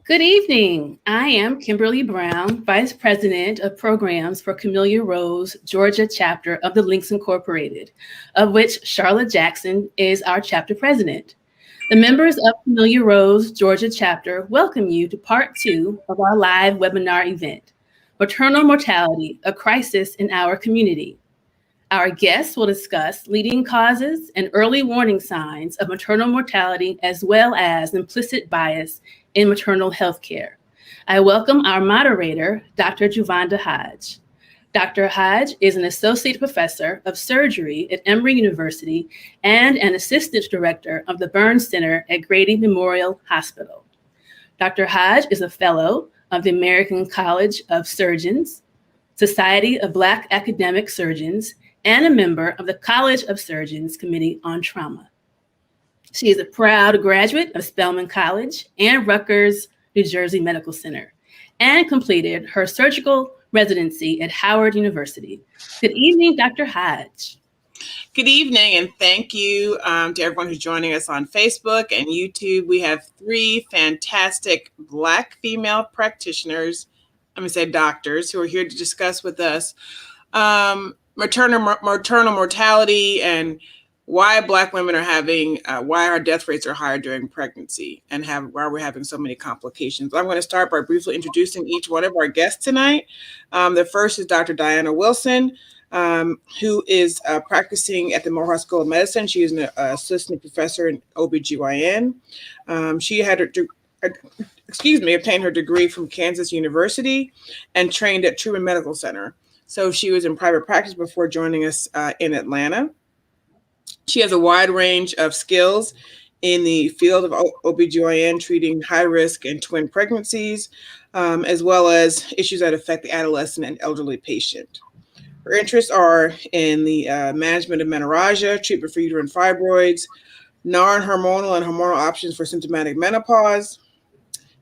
Good evening. I am Kimberly Brown, Vice President of Programs for Camellia Rose, Georgia chapter of the Links Incorporated, of which Charlotte Jackson is our chapter president. The members of Camellia Rose, Georgia chapter welcome you to part two of our live webinar event, Maternal Mortality, a Crisis in Our Community. Our guests will discuss leading causes and early warning signs of maternal mortality, as well as implicit bias in maternal health care. I welcome our moderator, Dr. Juvonda Hodge. Dr. Hodge is an associate professor of surgery at Emory University and an assistant director of the Burns Center at Grady Memorial Hospital. Dr. Hodge is a fellow of the American College of Surgeons, Society of Black Academic Surgeons, and a member of the College of Surgeons Committee on Trauma. She is a proud graduate of Spelman College and Rutgers, New Jersey Medical Center, and completed her surgical residency at Howard University. Good evening, Dr. Hodge. Good evening, and thank you to everyone who's joining us on Facebook and YouTube. We have three fantastic Black female practitioners, I'm going to say doctors, who are here to discuss with us maternal mortality and why Black women are having, why our death rates are higher during pregnancy and why we're having so many complications. I'm going to start by briefly introducing each one of our guests tonight. The first is Dr. Diana Wilson, who is practicing at the Morehouse School of Medicine. She is an assistant professor in OBGYN. She had obtained her degree from Kansas University and trained at Truman Medical Center. So she was in private practice before joining us in Atlanta. She has a wide range of skills in the field of OBGYN, treating high risk and twin pregnancies, as well as issues that affect the adolescent and elderly patient. Her interests are in the management of menorrhagia, treatment for uterine fibroids, non-hormonal and hormonal options for symptomatic menopause,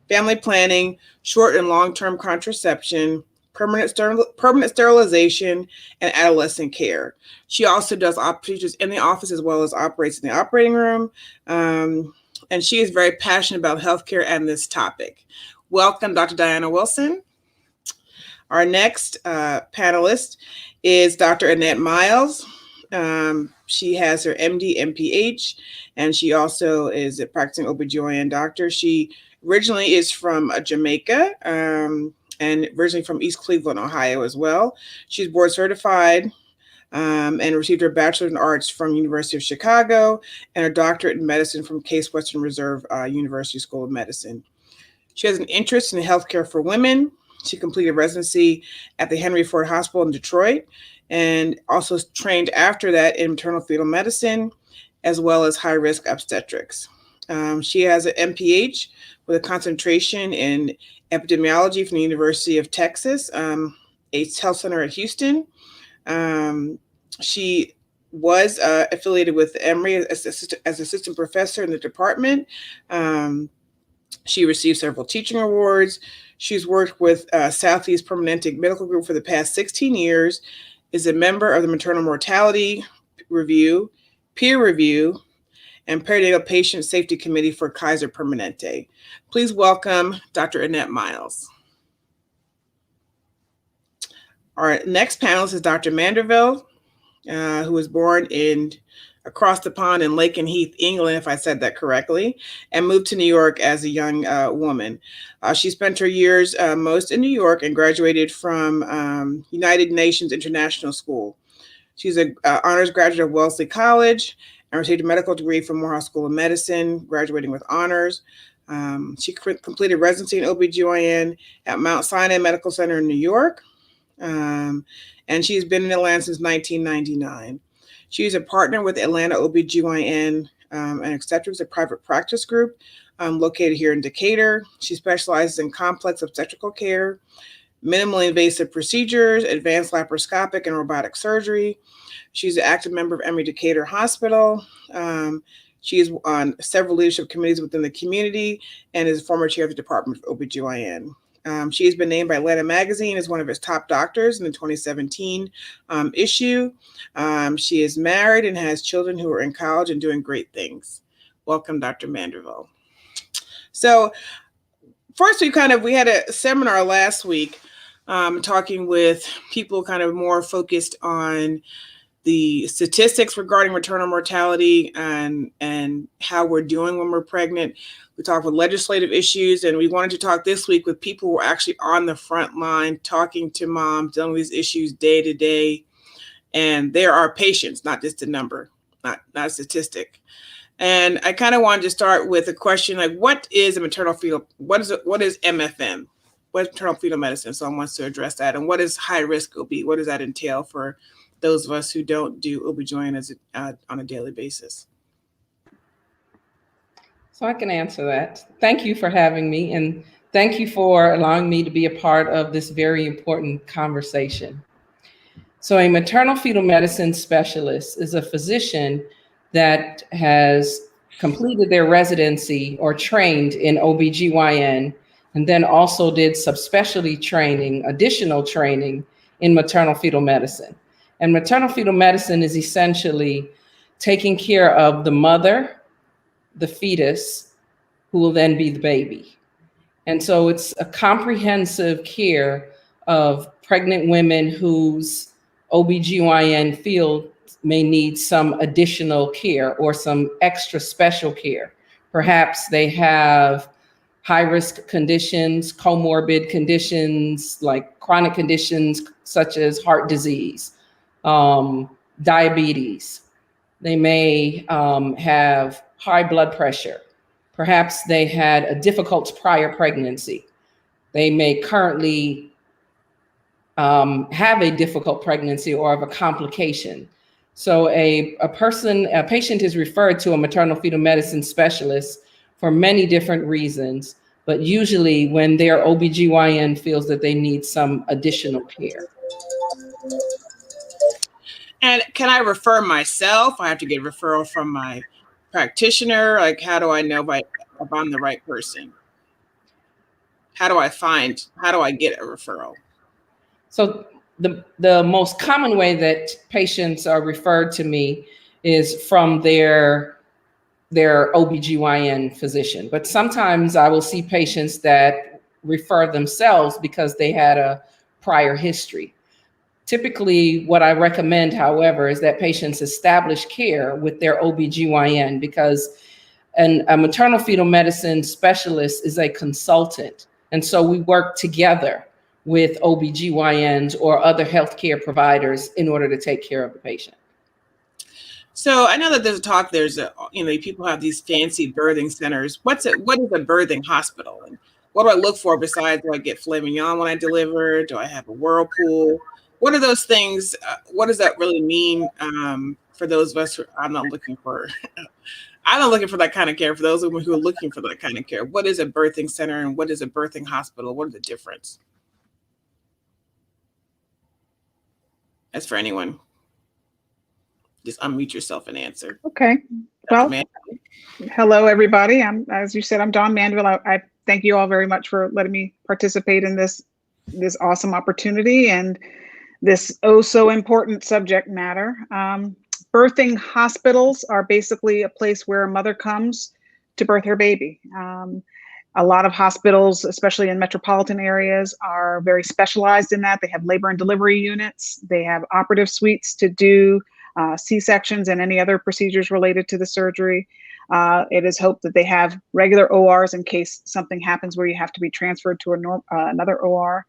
family planning, short and long-term contraception, permanent sterilization, and adolescent care. She also does procedures in the office as well as operates in the operating room. And she is very passionate about healthcare and this topic. Welcome, Dr. Diana Wilson. Our next panelist is Dr. Annette Miles. She has her MD, MPH, and she also is a practicing OBGYN doctor. She originally is from Jamaica, and originally from East Cleveland, Ohio as well. She's board certified and received her bachelor's in arts from University of Chicago and her doctorate in medicine from Case Western Reserve University School of Medicine. She has an interest in healthcare for women. She completed residency at the Henry Ford Hospital in Detroit and also trained after that in maternal fetal medicine, as well as high-risk obstetrics. She has an MPH with a concentration in epidemiology from the University of Texas, a health center at Houston. She was affiliated with Emory as assistant professor in the department. She received several teaching awards. She's worked with Southeast Permanente Medical Group for the past 16 years, is a member of the Maternal Mortality Review, Peer Review, and Perinatal Patient Safety Committee for Kaiser Permanente. Please welcome Dr. Annette Miles. Our next panelist is Dr. Manderville, who was born across the pond in Lakenheath, England, if I said that correctly, and moved to New York as a young woman. She spent her years most in New York and graduated from United Nations International School. She's an honors graduate of Wellesley College and received a medical degree from Morehouse School of Medicine, graduating with honors. She completed residency in OBGYN at Mount Sinai Medical Center in New York. And she's been in Atlanta since 1999. She's a partner with Atlanta OBGYN and Obstetrics, a private practice group located here in Decatur. She specializes in complex obstetrical care, minimally invasive procedures, advanced laparoscopic and robotic surgery. She's an active member of Emory Decatur Hospital. She is on several leadership committees within the community and is former chair of the Department of OBGYN. She has been named by Atlanta Magazine as one of its top doctors in the 2017 issue. She is married and has children who are in college and doing great things. Welcome, Dr. Manderville. So first we had a seminar last week, talking with people kind of more focused on the statistics regarding maternal mortality and how we're doing when we're pregnant. We talked with legislative issues, and we wanted to talk this week with people who are actually on the front line, talking to moms, dealing with these issues day to day. And there are patients, not just a number, not a statistic. And I kind of wanted to start with a question like, what is what is MFM? What's maternal fetal medicine? Someone wants to address that. And what is high risk OB? What does that entail for those of us who don't do OB/GYN on a daily basis? So I can answer that. Thank you for having me, and thank you for allowing me to be a part of this very important conversation. So a maternal fetal medicine specialist is a physician that has completed their residency or trained in OB/GYN, and then also did subspecialty training, additional training in maternal fetal medicine. And maternal fetal medicine is essentially taking care of the mother, the fetus, who will then be the baby. And so it's a comprehensive care of pregnant women whose OB/GYN field may need some additional care or some extra special care. Perhaps they have high risk conditions, comorbid conditions, like chronic conditions such as heart disease, diabetes. They may have high blood pressure. Perhaps they had a difficult prior pregnancy. They may currently have a difficult pregnancy or have a complication. So a patient is referred to a maternal fetal medicine specialist for many different reasons, but usually when their OB/GYN feels that they need some additional care. And can I refer myself? I have to get a referral from my practitioner. Like, how do I know if I'm the right person? How do I get a referral? So the most common way that patients are referred to me is from their OB/GYN physician. But sometimes I will see patients that refer themselves because they had a prior history. Typically, what I recommend, however, is that patients establish care with their OB/GYN because a maternal fetal medicine specialist is a consultant. And so we work together with OB/GYNs or other healthcare providers in order to take care of the patient. So I know that there's people have these fancy birthing centers. What is a birthing hospital? And what do I look for besides, do I get filet mignon when I deliver? Do I have a whirlpool? What are those things? What does that really mean for those of us I'm not looking for that kind of care. For those women who are looking for that kind of care, what is a birthing center and what is a birthing hospital? What are the difference? That's for anyone. Just unmute yourself and answer. Okay. Well, hello, everybody. As you said, I'm Dawn Mandeville. I thank you all very much for letting me participate in this awesome opportunity and this oh so important subject matter. Birthing hospitals are basically a place where a mother comes to birth her baby. A lot of hospitals, especially in metropolitan areas, are very specialized in that. They have labor and delivery units. They have operative suites to do C-sections and any other procedures related to the surgery. It is hoped that they have regular ORs in case something happens where you have to be transferred to another OR.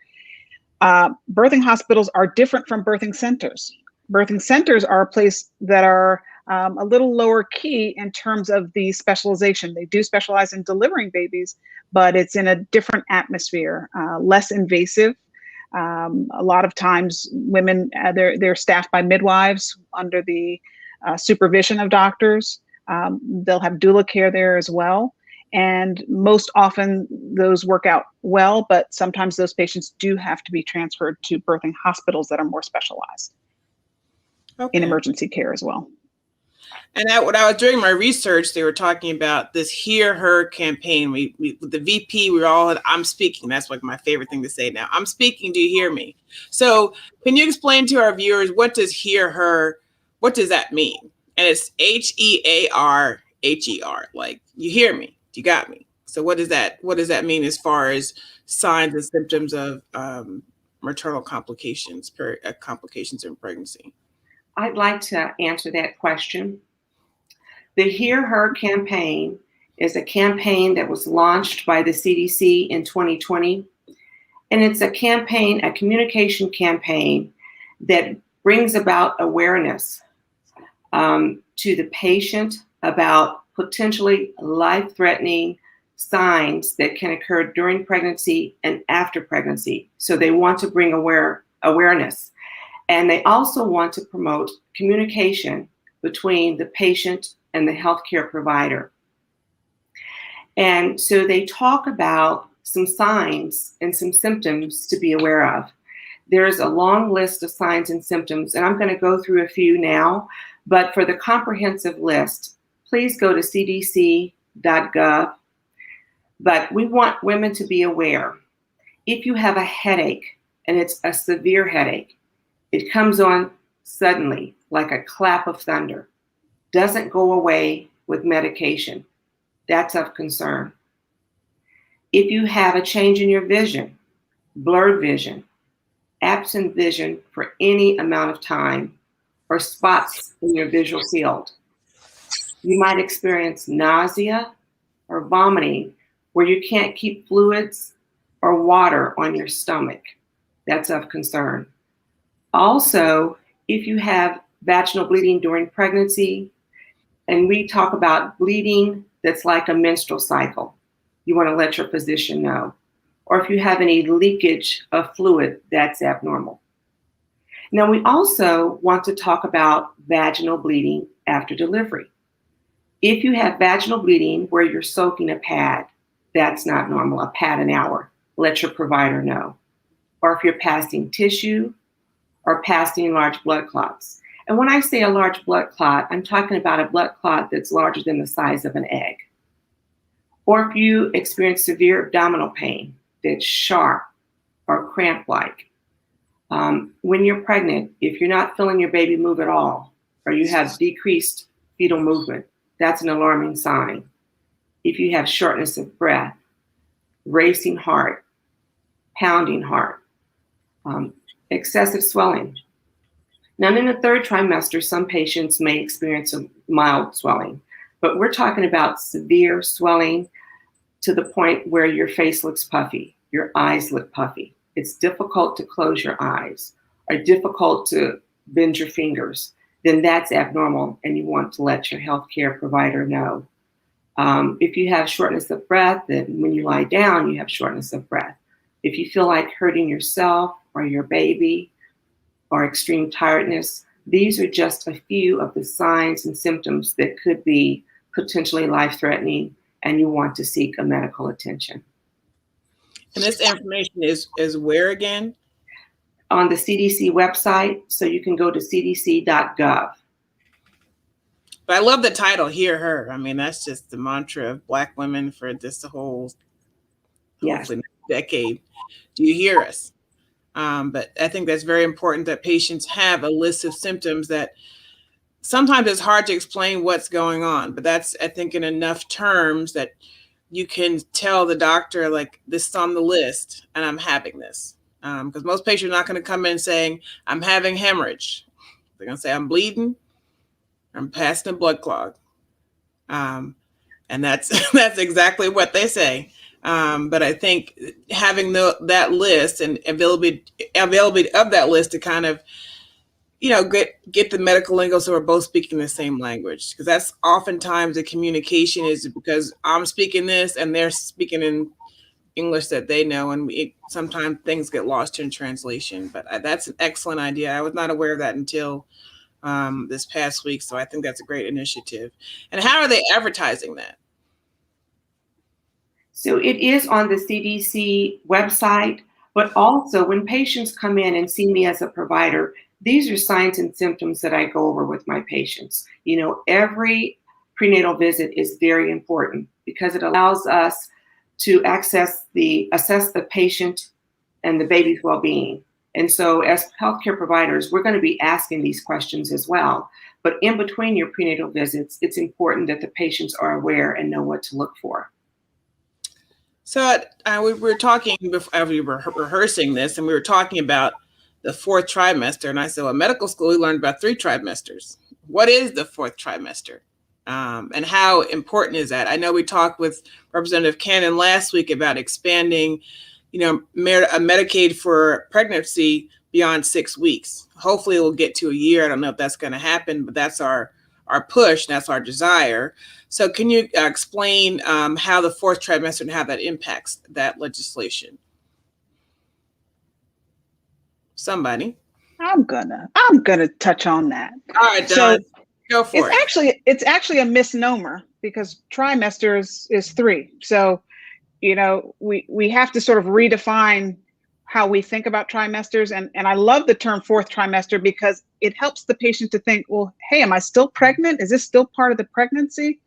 Birthing hospitals are different from birthing centers. Birthing centers are a place that are a little lower key in terms of the specialization. They do specialize in delivering babies, but it's in a different atmosphere, less invasive. A lot of times women, they're staffed by midwives under the supervision of doctors. They'll have doula care there as well. And most often those work out well, but sometimes those patients do have to be transferred to birthing hospitals that are more specialized in emergency care as well. And when I was doing my research, they were talking about this Hear Her campaign. We with the VP, we were all, I'm speaking. That's like my favorite thing to say now. I'm speaking, do you hear me? So can you explain to our viewers, what does Hear Her, what does that mean? And it's HEARHER, like, you hear me, you got me. So what does that mean as far as signs and symptoms of maternal complications in pregnancy? I'd like to answer that question. The Hear Her campaign is a campaign that was launched by the CDC in 2020. And it's a communication campaign that brings about awareness to the patient about potentially life-threatening signs that can occur during pregnancy and after pregnancy. So they want to bring awareness. And they also want to promote communication between the patient and the healthcare provider. And so they talk about some signs and some symptoms to be aware of. There's a long list of signs and symptoms, and I'm going to go through a few now. But for the comprehensive list, please go to cdc.gov. But we want women to be aware. If you have a headache, and it's a severe headache, it comes on suddenly, like a clap of thunder, doesn't go away with medication. That's of concern. If you have a change in your vision, blurred vision, absent vision for any amount of time, or spots in your visual field, you might experience nausea or vomiting where you can't keep fluids or water on your stomach. That's of concern. Also, if you have vaginal bleeding during pregnancy, and we talk about bleeding that's like a menstrual cycle, you want to let your physician know. Or if you have any leakage of fluid, that's abnormal. Now, we also want to talk about vaginal bleeding after delivery. If you have vaginal bleeding where you're soaking a pad, that's not normal, a pad an hour. Let your provider know. Or if you're passing tissue or passing large blood clots. And when I say a large blood clot, I'm talking about a blood clot that's larger than the size of an egg. Or if you experience severe abdominal pain that's sharp or cramp-like. When you're pregnant, if you're not feeling your baby move at all, or you have decreased fetal movement, that's an alarming sign. If you have shortness of breath, racing heart, pounding heart, excessive swelling. Now, in the third trimester, some patients may experience a mild swelling, but we're talking about severe swelling to the point where your face looks puffy, your eyes look puffy. It's difficult to close your eyes or difficult to bend your fingers. Then that's abnormal, and you want to let your healthcare provider know. If you have shortness of breath, then when you lie down, you have shortness of breath. If you feel like hurting yourself or your baby or extreme tiredness, these are just a few of the signs and symptoms that could be potentially life-threatening, and you want to seek a medical attention. And this information is where again? On the CDC website, so you can go to cdc.gov. But I love the title, Hear Her. I mean, that's just the mantra of Black women for this whole hopefully decade. Do you hear us? But I think that's very important that patients have a list of symptoms that sometimes it's hard to explain what's going on. But that's, I think, in enough terms that you can tell the doctor, like, this is on the list and I'm having this. Because most patients are not going to come in saying, I'm having hemorrhage. They're going to say, I'm bleeding, I'm passing a blood clot. And that's that's exactly what they say. But I think having that list and availability of that list to kind of, get the medical lingo so we're both speaking the same language. Because that's oftentimes the communication is because I'm speaking this and they're speaking in English that they know, and sometimes things get lost in translation. But that's an excellent idea. I was not aware of that until this past week, so I think that's a great initiative. And how are they advertising that? So it is on the CDC website, but also when patients come in and see me as a provider, these are signs and symptoms that I go over with my patients. Every prenatal visit is very important because it allows us to assess the patient and the baby's well-being. And so as healthcare providers, we're going to be asking these questions as well. But in between your prenatal visits, it's important that the patients are aware and know what to look for. So we were talking before we were rehearsing this, and we were talking about the fourth trimester. And I said, well, medical school, we learned about 3 trimesters. What is the fourth trimester? And how important is that? I know we talked with Representative Cannon last week about expanding, Medicaid for pregnancy beyond 6 weeks. Hopefully, we'll get to a year. I don't know if that's going to happen, but that's our push. That's our desire. So can you explain how the fourth trimester and how that impacts that legislation? Somebody. I'm gonna touch on that. All right, Don, go for it. It's actually a misnomer because trimester is 3. So, we have to sort of redefine how we think about trimesters. And I love the term fourth trimester because it helps the patient to think, well, hey, am I still pregnant? Is this still part of the pregnancy?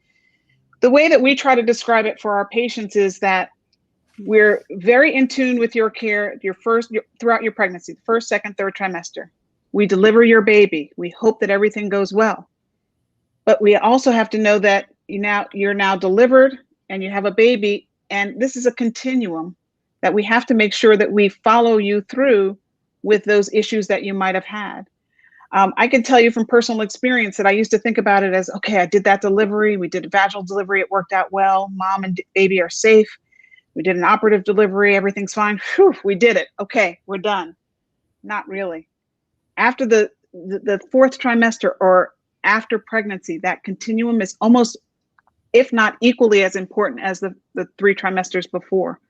The way that we try to describe it for our patients is that we're very in tune with your care, throughout your pregnancy, the first, second, third trimester. We deliver your baby. We hope that everything goes well. But we also have to know that you're now delivered and you have a baby. And this is a continuum that we have to make sure that we follow you through with those issues that you might have had. I can tell you from personal experience that I used to think about it as, okay, I did that delivery. We did a vaginal delivery. It worked out well. Mom and baby are safe. We did an operative delivery. Everything's fine. Whew, we did it. Okay, we're done. Not really. After the fourth trimester or after pregnancy, that continuum is almost, if not equally as important as the 3 trimesters before.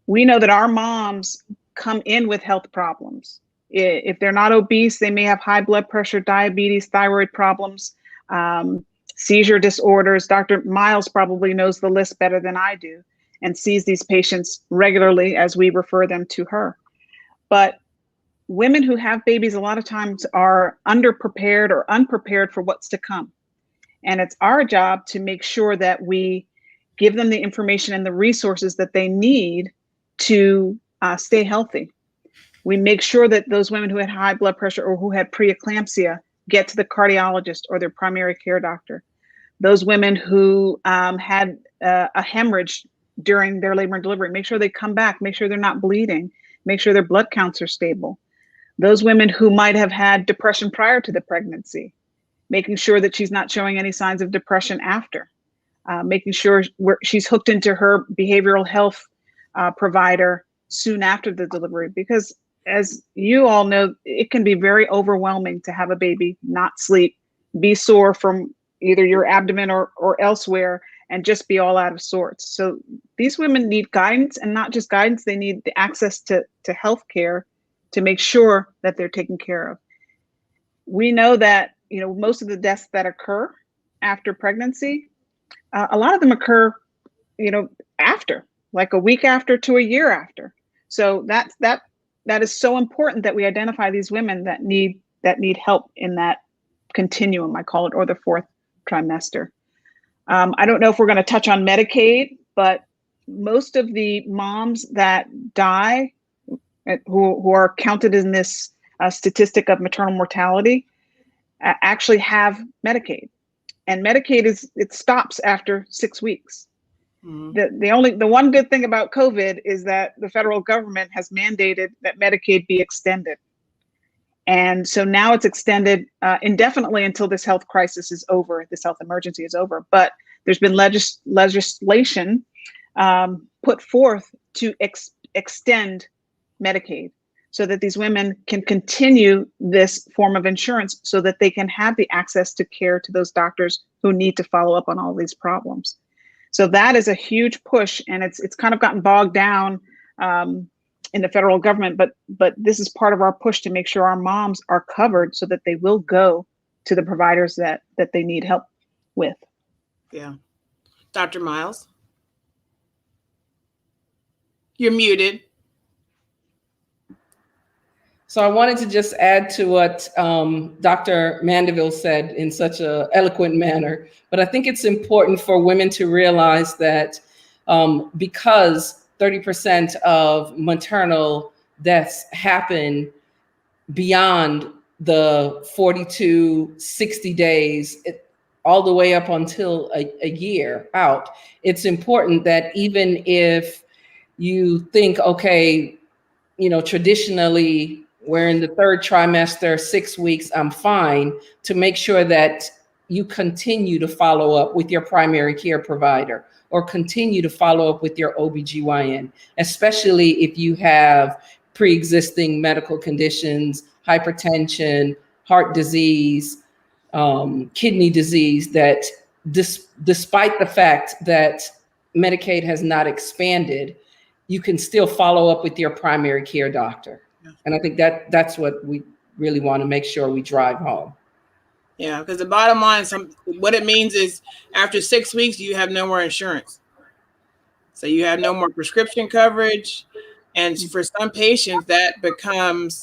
We know that our moms come in with health problems. If they're not obese, they may have high blood pressure, diabetes, thyroid problems, seizure disorders. Dr. Miles probably knows the list better than I do and sees these patients regularly as we refer them to her. But women who have babies a lot of times are underprepared or unprepared for what's to come. And it's our job to make sure that we give them the information and the resources that they need to stay healthy. We make sure that those women who had high blood pressure or who had preeclampsia get to the cardiologist or their primary care doctor. Those women who had a hemorrhage during their labor and delivery, make sure they come back, make sure they're not bleeding, make sure their blood counts are stable. Those women who might have had depression prior to the pregnancy, making sure that she's not showing any signs of depression after, making sure she's hooked into her behavioral health provider soon after the delivery, because as you all know, it can be very overwhelming to have a baby, not sleep, be sore from either your abdomen or elsewhere, and just be all out of sorts. So these women need guidance, and not just guidance, they need the access to health care to make sure that they're taken care of. We know that, most of the deaths that occur after pregnancy, a lot of them occur, after, like a week after to a year after. So that is so important that we identify these women that need help in that continuum, I call it, or the fourth trimester. I don't know if we're going to touch on Medicaid, but most of the moms that die, who are counted in this statistic of maternal mortality, actually have Medicaid, and Medicaid it stops after 6 weeks. Mm-hmm. The one good thing about COVID is that the federal government has mandated that Medicaid be extended. And so now it's extended indefinitely until this health crisis is over, this health emergency is over. But there's been legislation put forth to extend Medicaid so that these women can continue this form of insurance so that they can have the access to care to those doctors who need to follow up on all these problems. So that is a huge push, and it's kind of gotten bogged down in the federal government, but this is part of our push to make sure our moms are covered so that they will go to the providers that they need help with. Yeah. Dr. Miles? You're muted. So I wanted to just add to what Dr. Mandeville said in such an eloquent manner, but I think it's important for women to realize that because 30% of maternal deaths happen beyond the 42, 60 days, all the way up until a year out, it's important that even if you think, okay, traditionally we're in the third trimester, 6 weeks, I'm fine, to make sure that you continue to follow up with your primary care provider or continue to follow up with your OBGYN, especially if you have pre-existing medical conditions, hypertension, heart disease, kidney disease, that despite the fact that Medicaid has not expanded, you can still follow up with your primary care doctor. Yeah. And I think that's what we really want to make sure we drive home. Yeah, because the bottom line, what it means is after 6 weeks, you have no more insurance. So you have no more prescription coverage. And for some patients, that becomes,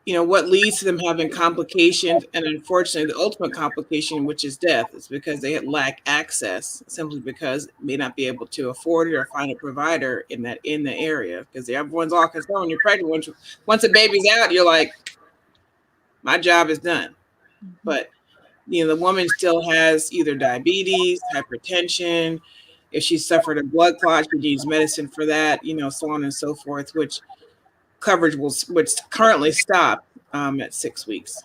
what leads to them having complications. And unfortunately, the ultimate complication, which is death, is because they lack access, simply because they may not be able to afford it or find a provider in the area. Because everyone's all concerned when you're pregnant. Once a baby's out, you're like, my job is done. But the woman still has either diabetes, hypertension. If she suffered a blood clot, she needs medicine for that, so on and so forth, which coverage would currently stop at 6 weeks.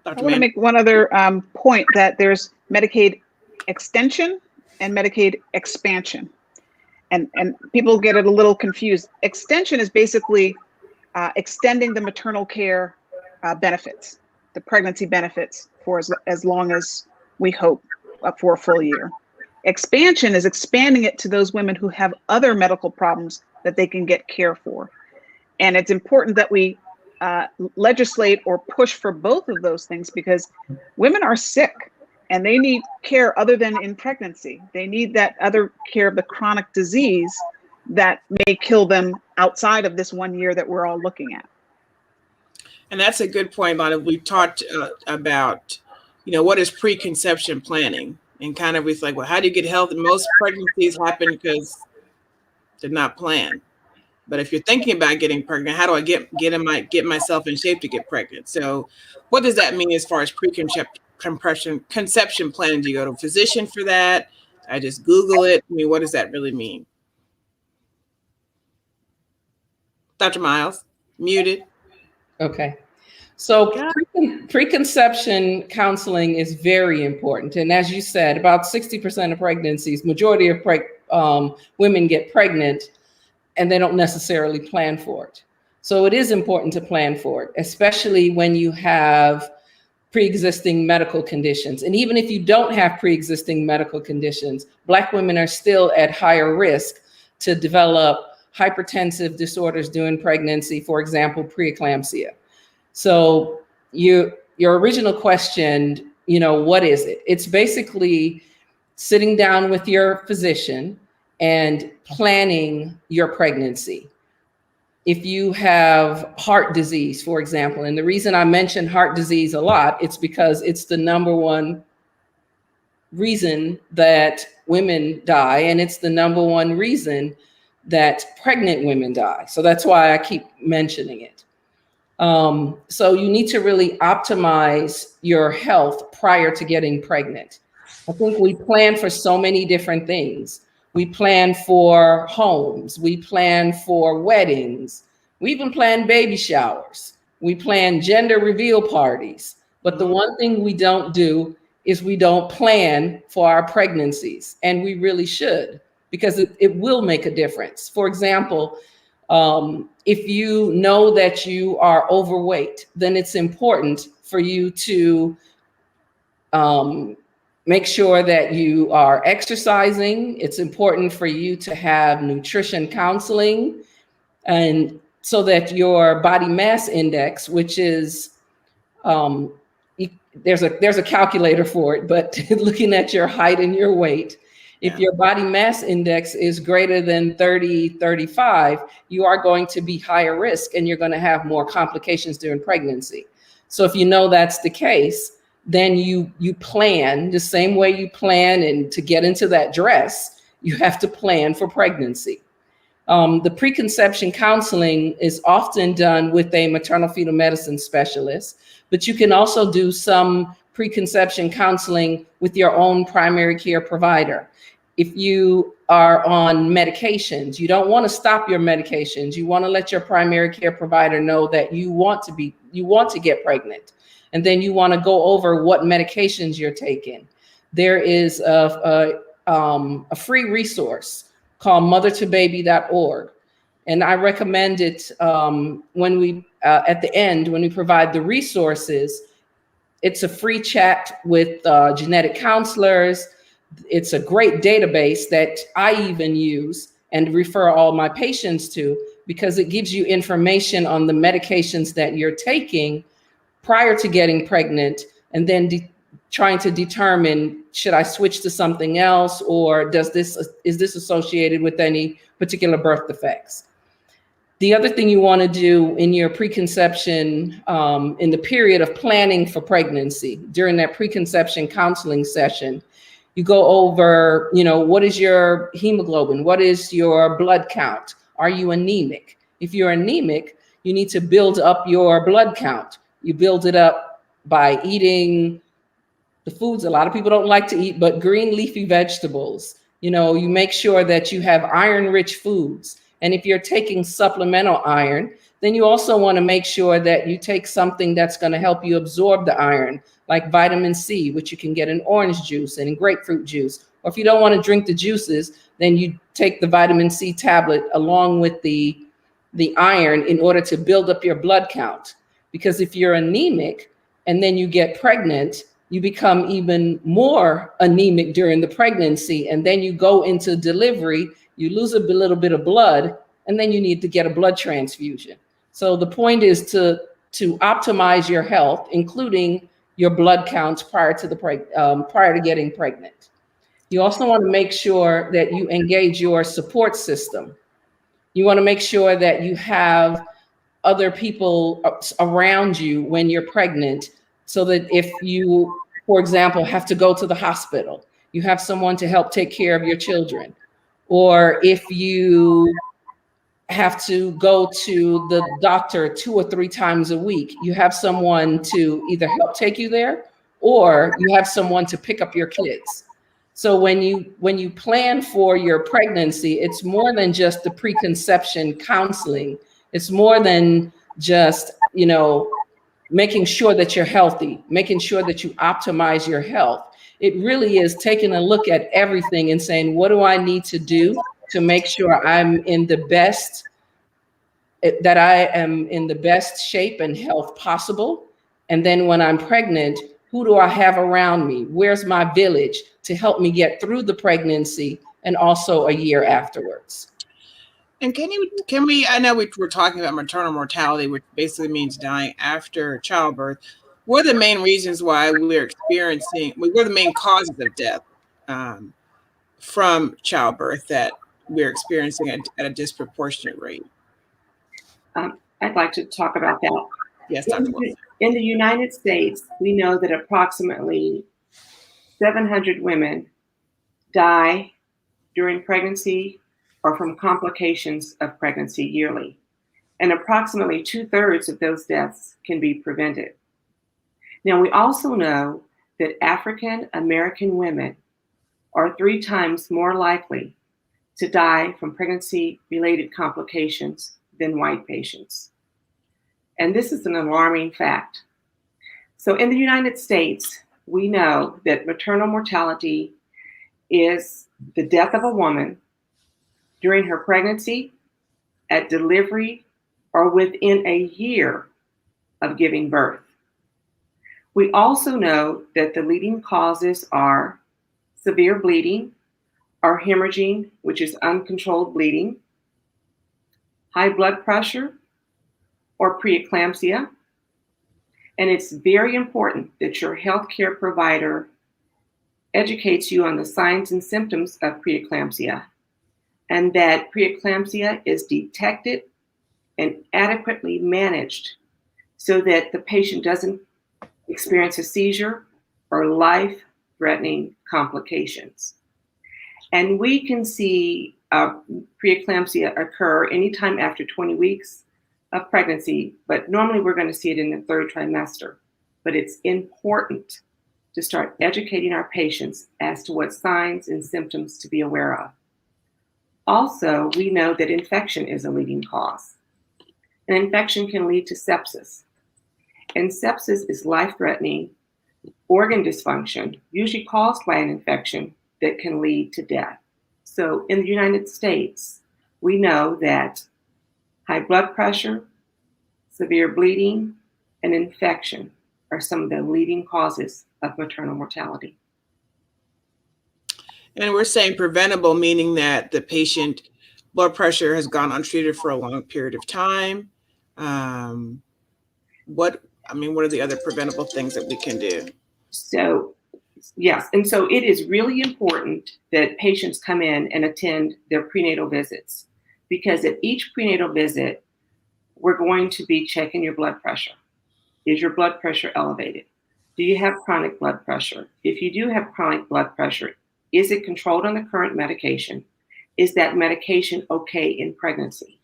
I want to make one other point, that there's Medicaid extension and Medicaid expansion. And people get it a little confused. Extension is basically extending the maternal care benefits, the pregnancy benefits, for as long as we hope, for a full year. Expansion is expanding it to those women who have other medical problems that they can get care for. And it's important that we legislate or push for both of those things, because women are sick and they need care other than in pregnancy. They need that other care of the chronic disease that may kill them outside of this 1 year that we're all looking at. And that's a good point, Lana. We've talked about, what is preconception planning, and kind of it's like, well, how do you get healthy? Most pregnancies happen because they're not planned. But if you're thinking about getting pregnant, how do I get myself in shape to get pregnant? So what does that mean as far as conception planning? Do you go to a physician for that? I just Google it. I mean, what does that really mean? Dr. Miles, muted. Okay. So preconception counseling is very important. And as you said, about 60% of pregnancies, majority of women get pregnant and they don't necessarily plan for it. So it is important to plan for it, especially when you have pre-existing medical conditions. And even if you don't have pre-existing medical conditions, Black women are still at higher risk to develop hypertensive disorders during pregnancy, for example, preeclampsia. So your original question, what is it? It's basically sitting down with your physician and planning your pregnancy. If you have heart disease, for example, and the reason I mention heart disease a lot, it's because it's the number one reason that women die, and it's the number one reason that pregnant women die. So that's why I keep mentioning it. So you need to really optimize your health prior to getting pregnant. I think we plan for so many different things. We plan for homes. We plan for weddings. We even plan baby showers. We plan gender reveal parties. But the one thing we don't do is we don't plan for our pregnancies. And we really should, because it will make a difference. For example, if you know that you are overweight, then it's important for you to make sure that you are exercising. It's important for you to have nutrition counseling, and so that your body mass index, which is, there's a calculator for it, but looking at your height and your weight, if your body mass index is greater than 30, 35, you are going to be higher risk and you're going to have more complications during pregnancy. So if you know that's the case, then you plan the same way you plan, and to get into that dress, you have to plan for pregnancy. The preconception counseling is often done with a maternal fetal medicine specialist, but you can also do some preconception counseling with your own primary care provider. If you are on medications, you don't want to stop your medications. You want to let your primary care provider know that you want to get pregnant. And then you want to go over what medications you're taking. There is a free resource called mothertobaby.org. And I recommend it when we, at the end, when we provide the resources. It's a free chat with genetic counselors. It's a great database that I even use and refer all my patients to, because it gives you information on the medications that you're taking prior to getting pregnant, and then trying to determine, should I switch to something else, or is this associated with any particular birth defects? The other thing you want to do in your preconception, in the period of planning for pregnancy, during that preconception counseling session, you go over, what is your hemoglobin? What is your blood count? Are you anemic? If you're anemic, you need to build up your blood count. You build it up by eating the foods a lot of people don't like to eat, but green leafy vegetables. You make sure that you have iron-rich foods. And if you're taking supplemental iron, then you also want to make sure that you take something that's going to help you absorb the iron, like vitamin C, which you can get in orange juice and in grapefruit juice. Or if you don't want to drink the juices, then you take the vitamin C tablet along with the iron in order to build up your blood count. Because if you're anemic and then you get pregnant, you become even more anemic during the pregnancy, and then you go into delivery, you lose a little bit of blood, and then you need to get a blood transfusion. So the point is to optimize your health, including your blood counts prior to getting pregnant. You also want to make sure that you engage your support system. You want to make sure that you have other people around you when you're pregnant, so that if you, for example, have to go to the hospital, you have someone to help take care of your children. Or if you have to go to the doctor 2 or 3 times a week, you have someone to either help take you there, or you have someone to pick up your kids. So when you plan for your pregnancy, it's more than just the preconception counseling. It's more than just, making sure that you're healthy, making sure that you optimize your health. It really is taking a look at everything and saying, what do I need to do to make sure I'm in the best, that I am in the best shape and health possible? And then when I'm pregnant, who do I have around me? Where's my village to help me get through the pregnancy and also a year afterwards? And can we, I know we're talking about maternal mortality, which basically means dying after childbirth. What are the main reasons why what are the main causes of death from childbirth that we're experiencing at a disproportionate rate? I'd like to talk about that. Yes, Dr. Wilson. In the United States, we know that approximately 700 women die during pregnancy or from complications of pregnancy yearly. And approximately 2/3 of those deaths can be prevented. Now, we also know that African American women are 3 times more likely to die from pregnancy-related complications than white patients. And this is an alarming fact. So in the United States, we know that maternal mortality is the death of a woman during her pregnancy, at delivery, or within a year of giving birth. We also know that the leading causes are severe bleeding, or hemorrhaging, which is uncontrolled bleeding, high blood pressure, or preeclampsia. And it's very important that your healthcare provider educates you on the signs and symptoms of preeclampsia, and that preeclampsia is detected and adequately managed so that the patient doesn't experience a seizure or life-threatening complications. And we can see preeclampsia occur anytime after 20 weeks of pregnancy, but normally we're going to see it in the 3rd trimester. But it's important to start educating our patients as to what signs and symptoms to be aware of. Also, we know that infection is a leading cause. An infection can lead to sepsis. And sepsis is life-threatening organ dysfunction, usually caused by an infection that can lead to death. So in the United States, we know that high blood pressure, severe bleeding, and infection are some of the leading causes of maternal mortality. And we're saying preventable, meaning that the patient blood pressure has gone untreated for a long period of time. What are the other preventable things that we can do? So, yes, and so it is really important that patients come in and attend their prenatal visits, because at each prenatal visit, we're going to be checking your blood pressure. Is your blood pressure elevated? Do you have chronic blood pressure? If you do have chronic blood pressure, is it controlled on the current medication? Is that medication okay in pregnancy?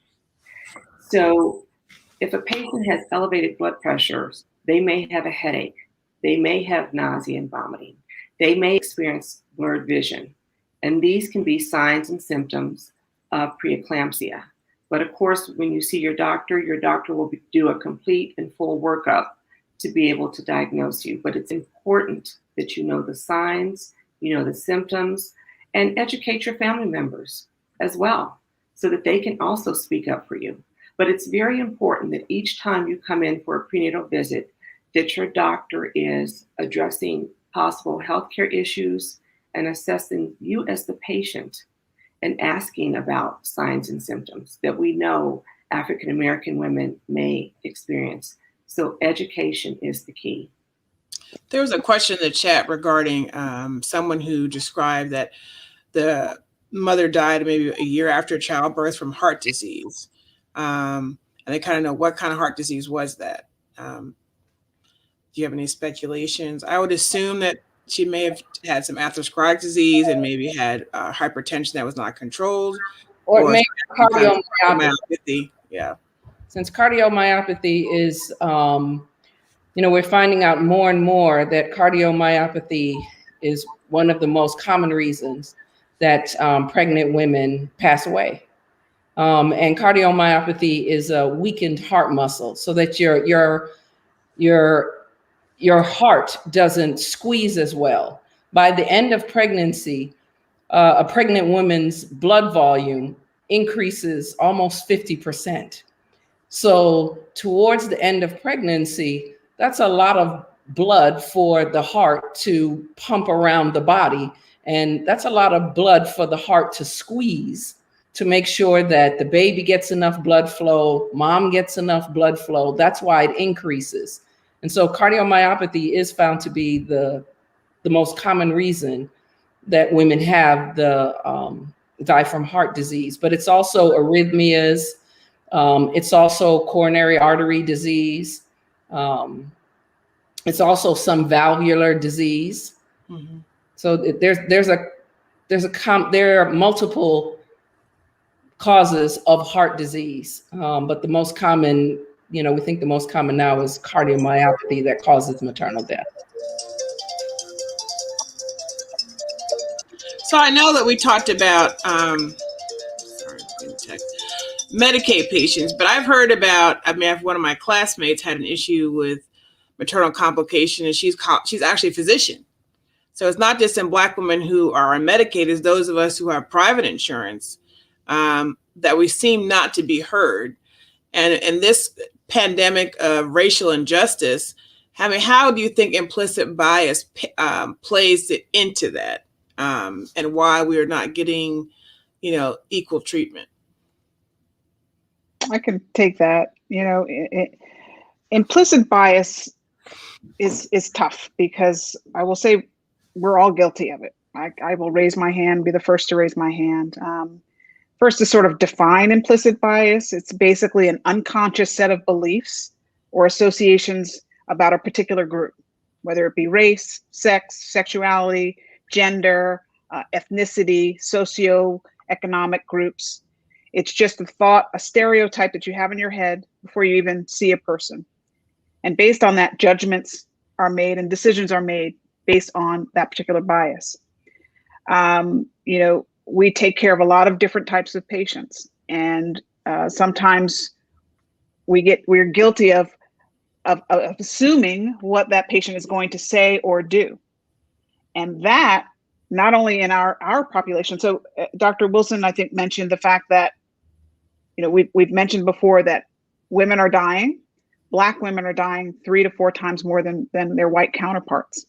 So if a patient has elevated blood pressures, they may have a headache. They may have nausea and vomiting. They may experience blurred vision. And these can be signs and symptoms of preeclampsia. But of course, when you see your doctor will do a complete and full workup to be able to diagnose you. But it's important that you know the signs, you know the symptoms, and educate your family members as well, so that they can also speak up for you. But it's very important that each time you come in for a prenatal visit, that your doctor is addressing possible healthcare issues and assessing you as the patient and asking about signs and symptoms that we know African American women may experience. So education is the key. There was a question in the chat regarding someone who described that the mother died maybe a year after childbirth from heart disease. And they kind of know what kind of heart disease was that. Do you have any speculations? I would assume that she may have had some atherosclerotic disease and maybe had hypertension that was not controlled. Or maybe cardiomyopathy. Yeah. Since cardiomyopathy is, we're finding out more and more that cardiomyopathy is one of the most common reasons that pregnant women pass away. And cardiomyopathy is a weakened heart muscle, so that your heart doesn't squeeze as well. By the end of pregnancy, a pregnant woman's blood volume increases almost 50%. So towards the end of pregnancy, that's a lot of blood for the heart to pump around the body. And that's a lot of blood for the heart to squeeze to make sure that the baby gets enough blood flow, mom gets enough blood flow. That's why it increases. And so cardiomyopathy is found to be the most common reason that women have die from heart disease. But it's also arrhythmias. It's also coronary artery disease. It's also some valvular disease. Mm-hmm. So there are multiple causes of heart disease, but the most common, we think the most common now is cardiomyopathy that causes maternal death. So I know that we talked about Medicaid patients, but I've heard about, one of my classmates had an issue with maternal complication, and she's actually a physician. So it's not just in Black women who are on Medicaid, it's those of us who have private insurance that we seem not to be heard. And in this pandemic of racial injustice, how do you think implicit bias plays into that, and why we are not getting, equal treatment? I can take that. Implicit bias is tough, because I will say we're all guilty of it. I will raise my hand, be the first to raise my hand. First, to sort of define implicit bias, it's basically an unconscious set of beliefs or associations about a particular group, whether it be race, sex, sexuality, gender, ethnicity, socioeconomic groups. It's just a thought, a stereotype that you have in your head before you even see a person. And based on that, judgments are made and decisions are made based on that particular bias. We take care of a lot of different types of patients, and sometimes we're guilty of assuming what that patient is going to say or do, and that not only in our population. So Dr. Wilson, I think, mentioned the fact that we've mentioned before that women are dying. Black women are dying 3 to 4 times more than their white counterparts.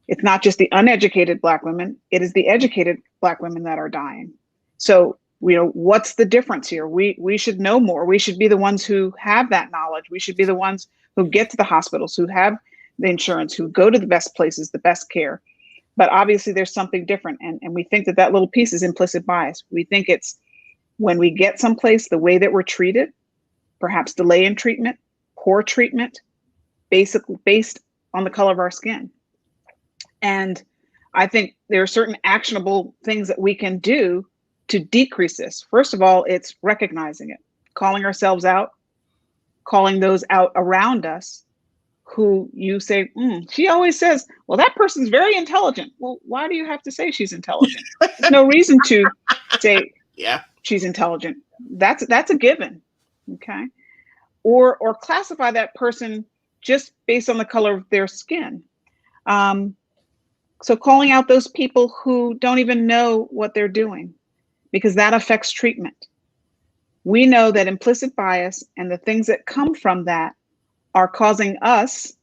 It's not just the uneducated Black women, it is the educated Black women that are dying. So, what's the difference here? We should know more. We should be the ones who have that knowledge. We should be the ones who get to the hospitals, who have the insurance, who go to the best places, the best care. But obviously there's something different. And we think that little piece is implicit bias. We think it's when we get someplace, the way that we're treated, perhaps delay in treatment, poor treatment, basically based on the color of our skin. And I think there are certain actionable things that we can do to decrease this. First of all, it's recognizing it, calling ourselves out, calling those out around us who you say, she always says, well, that person's very intelligent. Well, why do you have to say she's intelligent? There's no reason to say she's intelligent. That's a given, okay? Or classify that person just based on the color of their skin. So calling out those people who don't even know what they're doing, because that affects treatment. We know that implicit bias and the things that come from that are causing us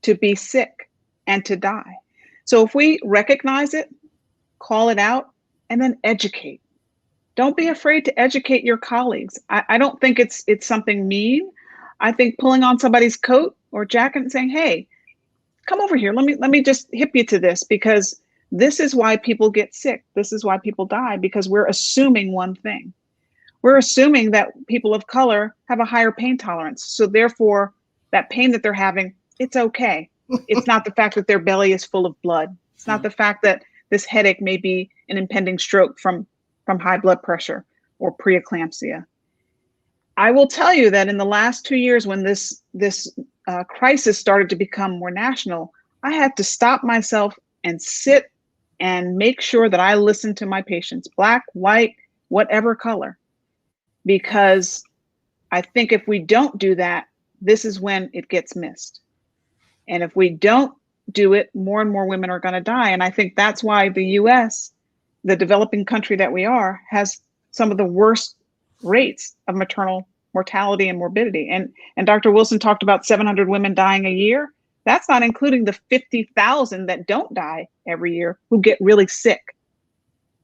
to be sick and to die. So if we recognize it, call it out, and then educate. Don't be afraid to educate your colleagues. I don't think it's something mean. I think pulling on somebody's coat or jacket and saying, hey, come over here. Let me just hip you to this, because this is why people get sick. This is why people die, because we're assuming one thing. We're assuming that people of color have a higher pain tolerance. So therefore, that pain that they're having, it's okay. It's not the fact that their belly is full of blood. It's not the fact that this headache may be an impending stroke from high blood pressure or preeclampsia. I will tell you that in the last 2 years, when this crisis started to become more national, I had to stop myself and sit and make sure that I listened to my patients, Black, white, whatever color, because I think if we don't do that, this is when it gets missed. And if we don't do it, more and more women are going to die. And I think that's why the US, the developing country that we are, has some of the worst rates of maternal mortality and morbidity. And Dr. Wilson talked about 700 women dying a year. That's not including the 50,000 that don't die every year, who get really sick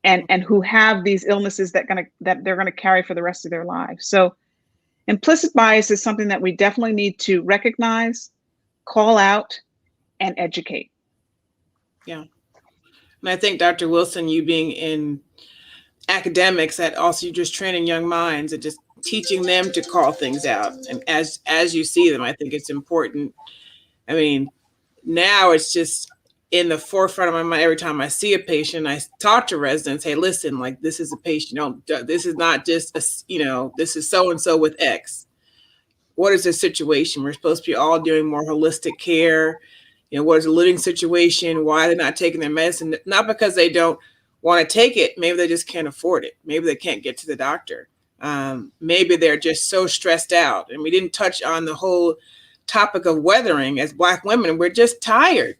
and who have these illnesses that they're gonna carry for the rest of their lives. So implicit bias is something that we definitely need to recognize, call out, and educate. Yeah. And I think, Dr. Wilson, you being in academics, that also you're just training young minds and just teaching them to call things out. And as you see them, I think it's important. I mean, now it's just in the forefront of my mind. Every time I see a patient, I talk to residents, hey, listen, like, this is a patient. This is not just, this is so-and-so with X. What is the situation? We're supposed to be all doing more holistic care. What is the living situation? Why they're not taking their medicine? Not because they don't want to take it. Maybe they just can't afford it. Maybe they can't get to the doctor. Maybe they're just so stressed out. And we didn't touch on the whole topic of weathering. As Black women, we're just tired.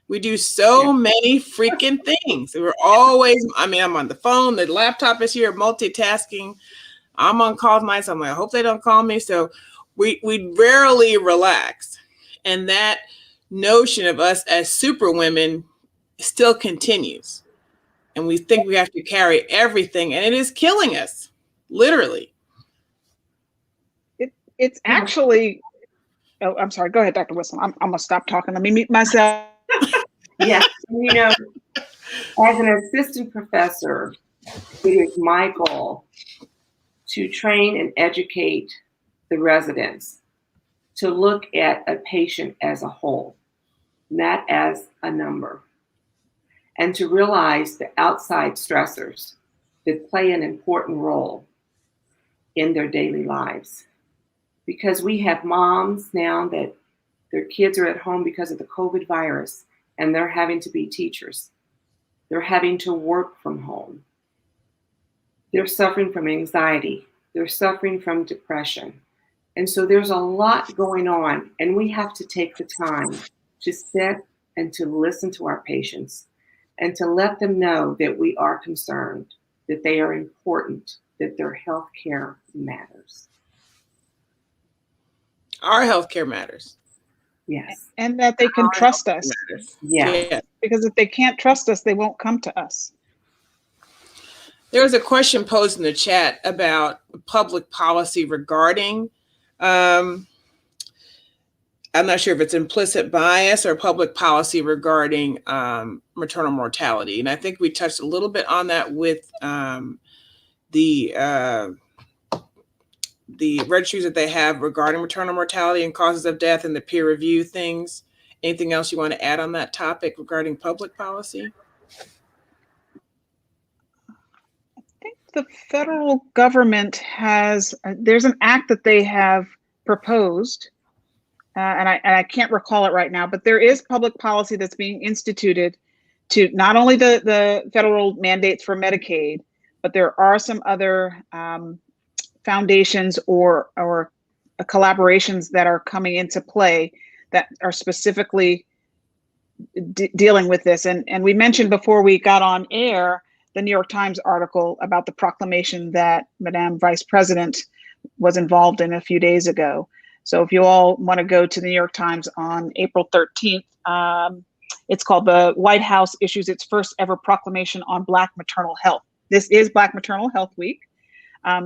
We do so many freaking things. We're always, I'm on the phone, the laptop is here, multitasking. I'm on calls nights. I'm like, I hope they don't call me. So we rarely relax. And that notion of us as super women still continues. And we think we have to carry everything, and it is killing us, literally. It's actually, I'm sorry, go ahead, Dr. Wilson. I'm gonna stop talking. Let me mute myself. Yes, as an assistant professor, it is my goal to train and educate the residents to look at a patient as a whole, not as a number, and to realize the outside stressors that play an important role in their daily lives. Because we have moms now that their kids are at home because of the COVID virus, and they're having to be teachers. They're having to work from home. They're suffering from anxiety. They're suffering from depression. And so there's a lot going on, and we have to take the time to sit and to listen to our patients and to let them know that we are concerned, that they are important, that their health care matters. Our healthcare matters. Yes. And that they can trust us. Yeah. Because if they can't trust us, they won't come to us. There was a question posed in the chat about public policy regarding, I'm not sure if it's implicit bias or public policy regarding maternal mortality. And I think we touched a little bit on that with the registries that they have regarding maternal mortality and causes of death and the peer review things. Anything else you want to add on that topic regarding public policy? I think the federal government has, there's an act that they have proposed, and I can't recall it right now, but there is public policy that's being instituted to not only the federal mandates for Medicaid, but there are some other foundations or collaborations that are coming into play that are specifically dealing with this. And we mentioned before we got on air the New York Times article about the proclamation that Madame Vice President was involved in a few days ago. So if you all want to go to the New York Times on April 13th, it's called "The White House Issues Its First Ever Proclamation on Black Maternal Health." This is Black Maternal Health Week.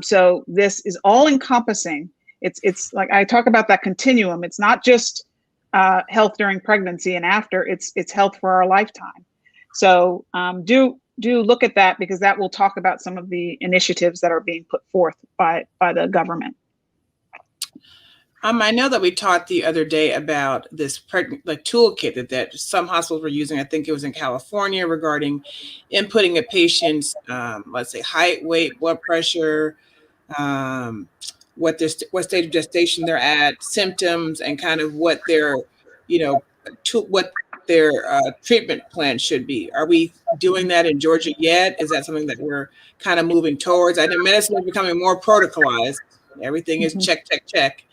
So this is all encompassing. It's like I talk about that continuum. It's not just health during pregnancy and after, it's health for our lifetime. So do look at that, because that will talk about some of the initiatives that are being put forth by the government. I know that we talked the other day about this toolkit that some hospitals were using. I think it was in California, regarding inputting a patient's, let's say, height, weight, blood pressure, what stage of gestation they're at, symptoms, and kind of what their, what their treatment plan should be. Are we doing that in Georgia yet? Is that something that we're kind of moving towards? I know medicine is becoming more protocolized. Everything is check, check, check.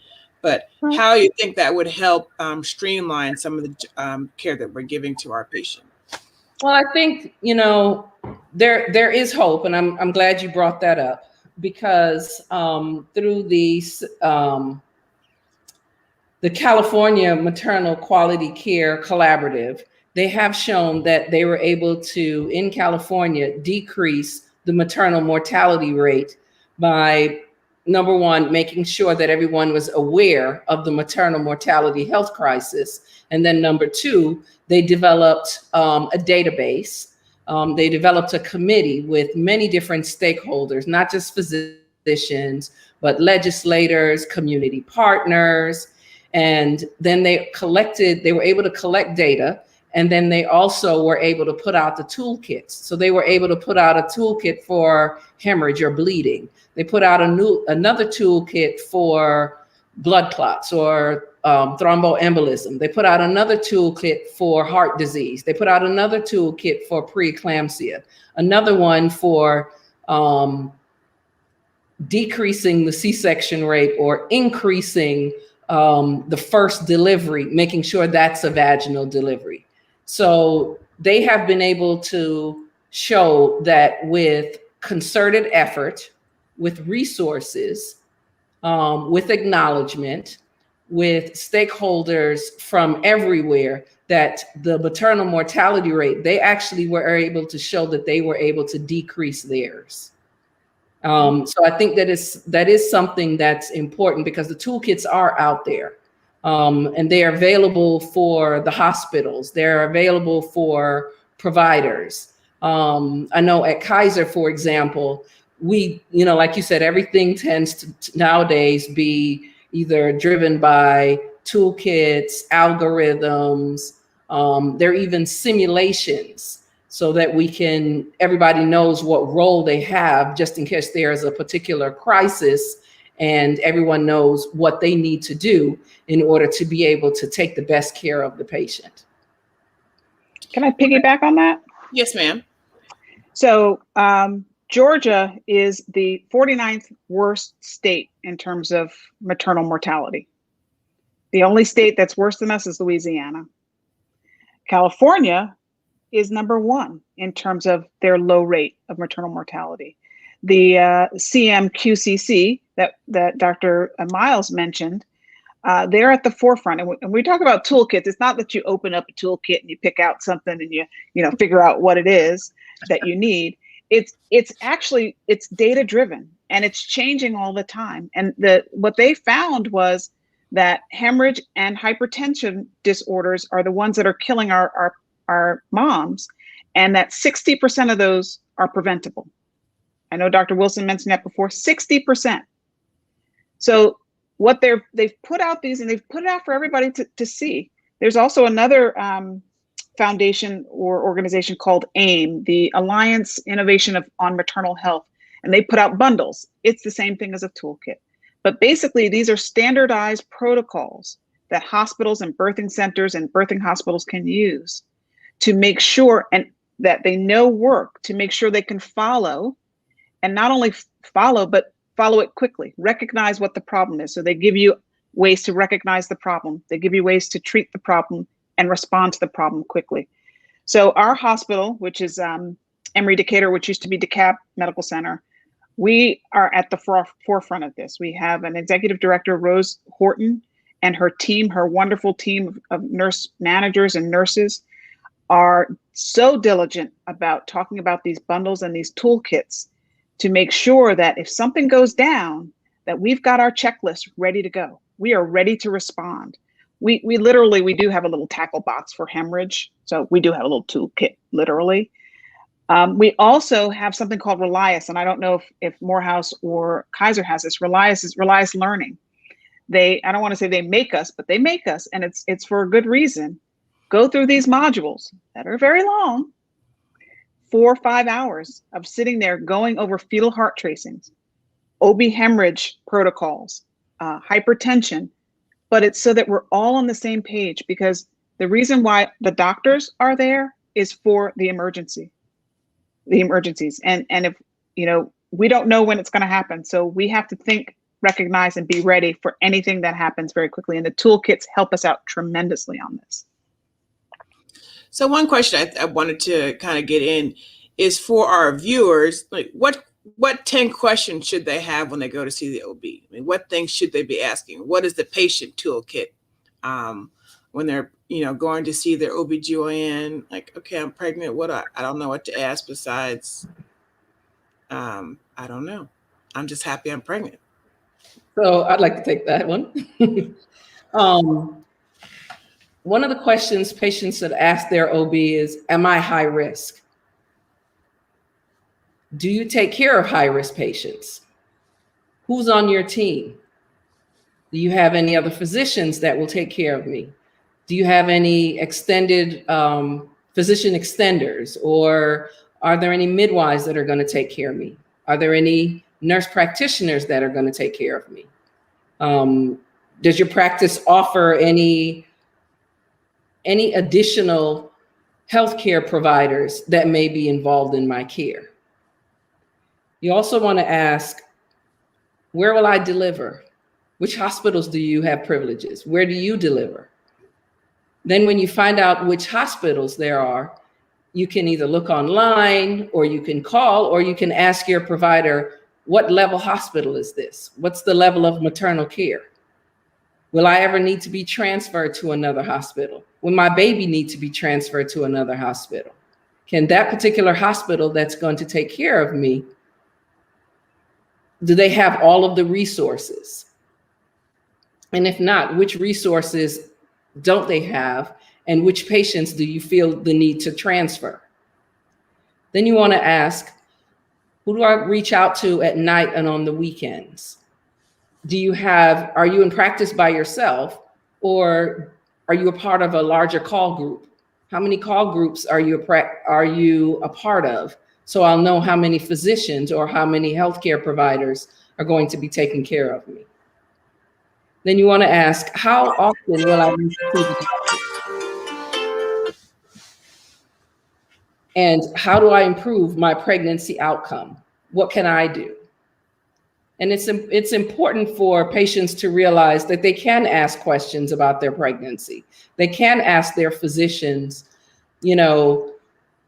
But how do you think that would help streamline some of the care that we're giving to our patients? Well, I think, there is hope, and I'm glad you brought that up, because through the California Maternal Quality Care Collaborative, they have shown that they were able to, in California, decrease the maternal mortality rate by, number one, making sure that everyone was aware of the maternal mortality health crisis. And then number two, they developed a database. They developed a committee with many different stakeholders, not just physicians, but legislators, community partners. And then they were able to collect data. And then they also were able to put out the toolkits. So they were able to put out a toolkit for hemorrhage or bleeding. They put out another toolkit for blood clots or thromboembolism. They put out another toolkit for heart disease. They put out another toolkit for preeclampsia, another one for decreasing the C-section rate or increasing the first delivery, making sure that's a vaginal delivery. So they have been able to show that with concerted effort, with resources, with acknowledgement, with stakeholders from everywhere, that the maternal mortality rate, they actually were able to show that they were able to decrease theirs. So I think that is something that's important, because the toolkits are out there. And they are available for the hospitals. They're available for providers. I know at Kaiser, for example, we, like you said, everything tends to nowadays be either driven by toolkits, algorithms. There are even simulations, so that everybody knows what role they have, just in case there's a particular crisis, and everyone knows what they need to do in order to be able to take the best care of the patient. Can I piggyback on that? Yes, ma'am. So Georgia is the 49th worst state in terms of maternal mortality. The only state that's worse than us is Louisiana. California is number one in terms of their low rate of maternal mortality. The CMQCC that Dr. Miles mentioned, they're at the forefront. And we talk about toolkits. It's not that you open up a toolkit and you pick out something and you figure out what it is that you need. It's actually data driven and it's changing all the time. And what they found was that hemorrhage and hypertension disorders are the ones that are killing our moms, and that 60% of those are preventable. I know Dr. Wilson mentioned that before, 60%. So what they've put out these, and they've put it out for everybody to see. There's also another foundation or organization called AIM, the Alliance Innovation on Maternal Health, and they put out bundles. It's the same thing as a toolkit. But basically, these are standardized protocols that hospitals and birthing centers and birthing hospitals can use to make sure and that they know work, to make sure they can follow, and not only follow, but follow it quickly, recognize what the problem is. So they give you ways to recognize the problem. They give you ways to treat the problem and respond to the problem quickly. So our hospital, which is Emory Decatur, which used to be DeKalb Medical Center, we are at the forefront of this. We have an executive director, Rose Horton, and her team, her wonderful team of nurse managers and nurses are so diligent about talking about these bundles and these toolkits to make sure that if something goes down, that we've got our checklist ready to go. We are ready to respond. We do have a little tackle box for hemorrhage. So we do have a little toolkit, literally. We also have something called Relias, and I don't know if Morehouse or Kaiser has this. Relias is Relias Learning. I don't want to say they make us, but they make us, and it's for a good reason. Go through these modules that are very long, 4 or 5 hours of sitting there going over fetal heart tracings, OB hemorrhage protocols, hypertension, but it's so that we're all on the same page, because the reason why the doctors are there is for the emergencies. And if, we don't know when it's going to happen. So we have to think, recognize, and be ready for anything that happens very quickly. And the toolkits help us out tremendously on this. So one question I wanted to kind of get in is for our viewers, like what 10 questions should they have when they go to see the OB? I mean, what things should they be asking? What is the patient toolkit when they're, going to see their OBGYN? Like, okay, I'm pregnant. I don't know what to ask besides, I don't know. I'm just happy I'm pregnant. So I'd like to take that one. One of the questions patients should ask their OB is, am I high risk? Do you take care of high-risk patients? Who's on your team? Do you have any other physicians that will take care of me? Do you have any extended physician extenders, or are there any midwives that are going to take care of me? Are there any nurse practitioners that are going to take care of me? Does your practice offer any additional healthcare providers that may be involved in my care? You also want to ask, where will I deliver? Which hospitals do you have privileges? Where do you deliver? Then when you find out which hospitals there are, you can either look online, or you can call, or you can ask your provider, what level hospital is this? What's the level of maternal care? Will I ever need to be transferred to another hospital? Will my baby need to be transferred to another hospital? Can that particular hospital that's going to take care of me, do they have all of the resources? And if not, which resources don't they have? And which patients do you feel the need to transfer? Then you want to ask, who do I reach out to at night and on the weekends? Are you in practice by yourself, or are you a part of a larger call group? How many call groups are you a part of? So I'll know how many physicians or how many healthcare providers are going to be taking care of me. Then you want to ask, how often will I need to see the doctor? And how do I improve my pregnancy outcome? What can I do? And it's important for patients to realize that they can ask questions about their pregnancy. They can ask their physicians, you know,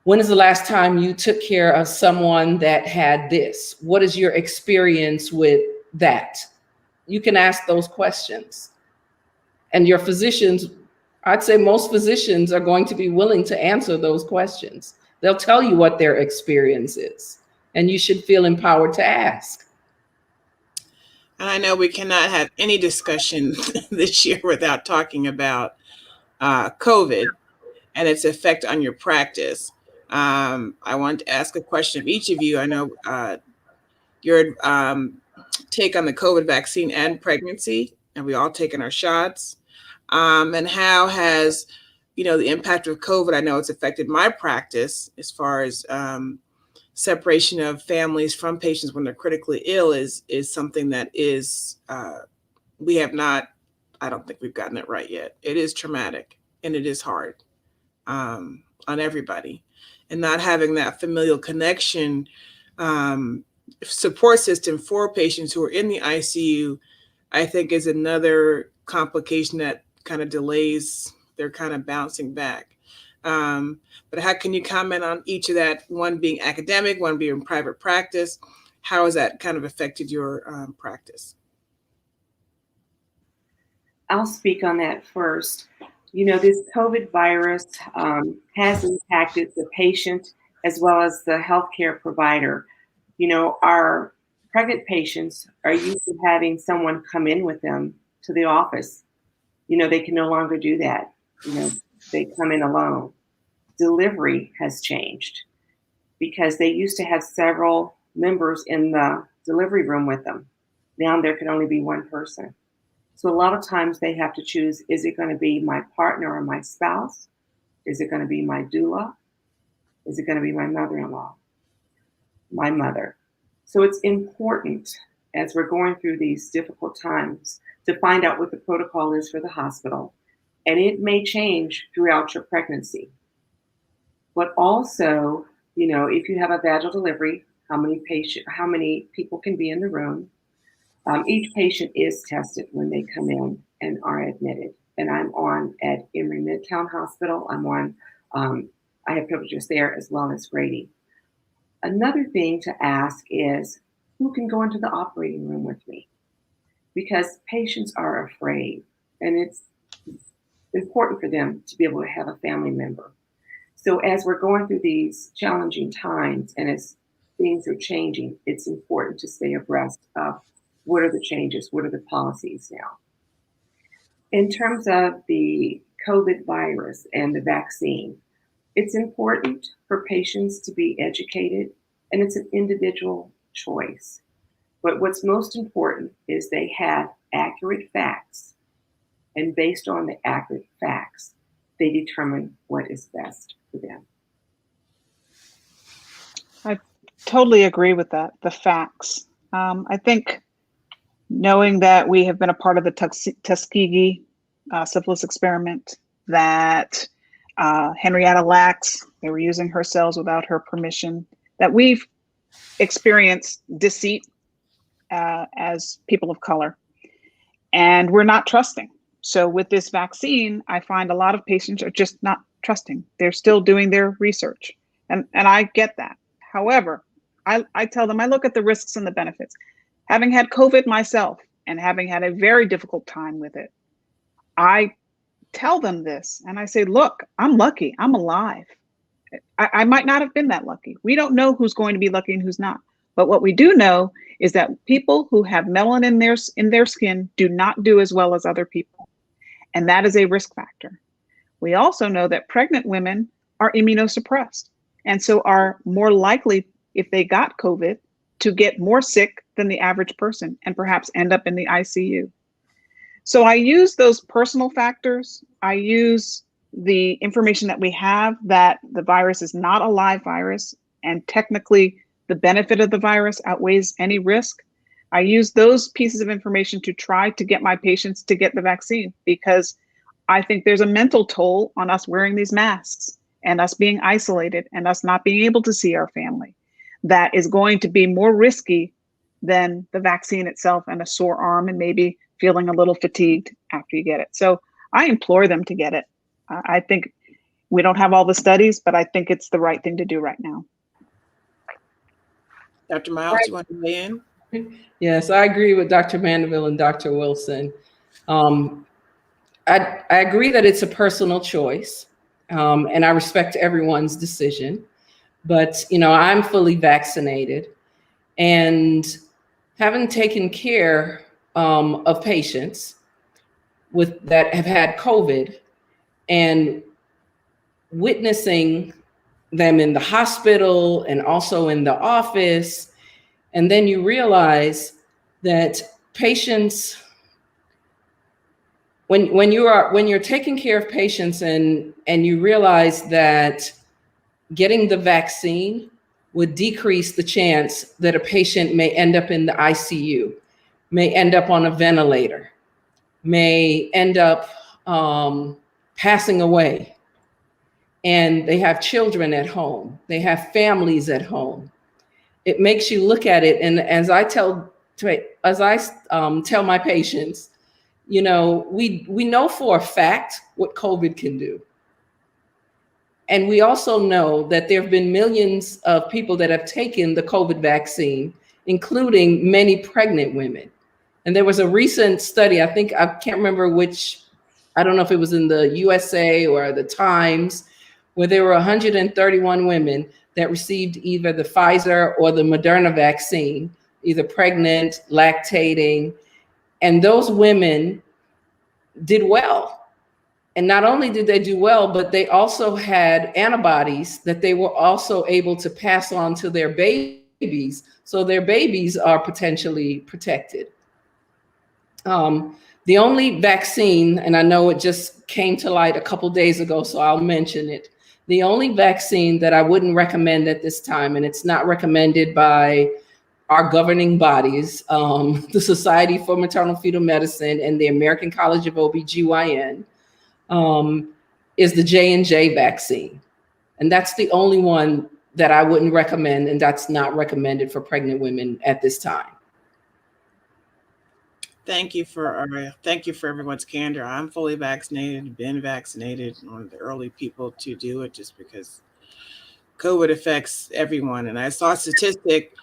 when is the last time you took care of someone that had this? What is your experience with that? You can ask those questions. And your physicians, I'd say most physicians are going to be willing to answer those questions. They'll tell you what their experience is, and you should feel empowered to ask. And I know we cannot have any discussion this year without talking about COVID and its effect on your practice. I want to ask a question of each of you. I know your take on the COVID vaccine and pregnancy, and we all taken our shots. And how has, the impact of COVID, I know it's affected my practice as far as separation of families from patients when they're critically ill is something that is, we have not, I don't think we've gotten it right yet. It is traumatic and it is hard on everybody. And not having that familial connection support system for patients who are in the ICU, I think is another complication that kind of delays their kind of bouncing back. But how can you comment on each of that, one being academic, one being private practice? How has that kind of affected your practice? I'll speak on that first. This COVID virus has impacted the patient as well as the healthcare provider. Our pregnant patients are used to having someone come in with them to the office. They can no longer do that. They come in alone. Delivery has changed because they used to have several members in the delivery room with them. Now there can only be one person. So a lot of times they have to choose, is it going to be my partner or my spouse? Is it going to be my doula? Is it going to be my mother-in-law? My mother? So it's important as we're going through these difficult times to find out what the protocol is for the hospital. And it may change throughout your pregnancy. But also, if you have a vaginal delivery, how many people can be in the room? Each patient is tested when they come in and are admitted. And I'm on at Emory Midtown Hospital. I have privileges there as well as Grady. Another thing to ask is, who can go into the operating room with me? Because patients are afraid, and it's important for them to be able to have a family member. So as we're going through these challenging times and as things are changing, it's important to stay abreast of what are the changes, what are the policies now. In terms of the COVID virus and the vaccine, it's important for patients to be educated, and it's an individual choice. But what's most important is they have accurate facts, and based on the accurate facts, they determine what is best for them. I totally agree with that, the facts. I think knowing that we have been a part of the Tuskegee syphilis experiment, that Henrietta Lacks, they were using her cells without her permission, that we've experienced deceit as people of color, and we're not trusting. So with this vaccine, I find a lot of patients are just not trusting. They're still doing their research, and I get that. However, I tell them, I look at the risks and the benefits. Having had COVID myself and having had a very difficult time with it, I tell them this and I say, look, I'm lucky, I'm alive. I might not have been that lucky. We don't know who's going to be lucky and who's not. But what we do know is that people who have melanin in their skin do not do as well as other people. And that is a risk factor. We also know that pregnant women are immunosuppressed and so are more likely, if they got COVID, to get more sick than the average person and perhaps end up in the ICU. So I use those personal factors. I use the information that we have that the virus is not a live virus, and technically the benefit of the virus outweighs any risk. I use those pieces of information to try to get my patients to get the vaccine, because I think there's a mental toll on us wearing these masks. and us being isolated and us not being able to see our family, that is going to be more risky than the vaccine itself and a sore arm and maybe feeling a little fatigued after you get it. So I implore them to get it. I think we don't have all the studies, but I think it's the right thing to do right now. Dr. Miles, you want to weigh in? Yes, I agree with Dr. Mandeville and Dr. Wilson. I agree that it's a personal choice, and I respect everyone's decision. But, I'm fully vaccinated, and having taken care of patients that have had COVID and witnessing them in the hospital and also in the office, and then you realize that patients, when you're taking care of patients and you realize that getting the vaccine would decrease the chance that a patient may end up in the ICU, may end up on a ventilator, may end up passing away, and they have children at home, they have families at home. It makes you look at it, and as I tell my patients, we know for a fact what COVID can do. And we also know that there have been millions of people that have taken the COVID vaccine, including many pregnant women. And there was a recent study, I can't remember which, I don't know if it was in the USA or the Times, where there were 131 women that received either the Pfizer or the Moderna vaccine, either pregnant, lactating, and those women did well. And not only did they do well, but they also had antibodies that they were also able to pass on to their babies. So their babies are potentially protected. The only vaccine, and I know it just came to light a couple days ago, so I'll mention it. The only vaccine that I wouldn't recommend at this time, and it's not recommended by our governing bodies, the Society for Maternal Fetal Medicine and the American College of OBGYN, is the J&J vaccine. And that's the only one that I wouldn't recommend, and that's not recommended for pregnant women at this time. Thank you for everyone's candor. I'm fully vaccinated, been vaccinated, one of the early people to do it just because COVID affects everyone. And I saw a statistic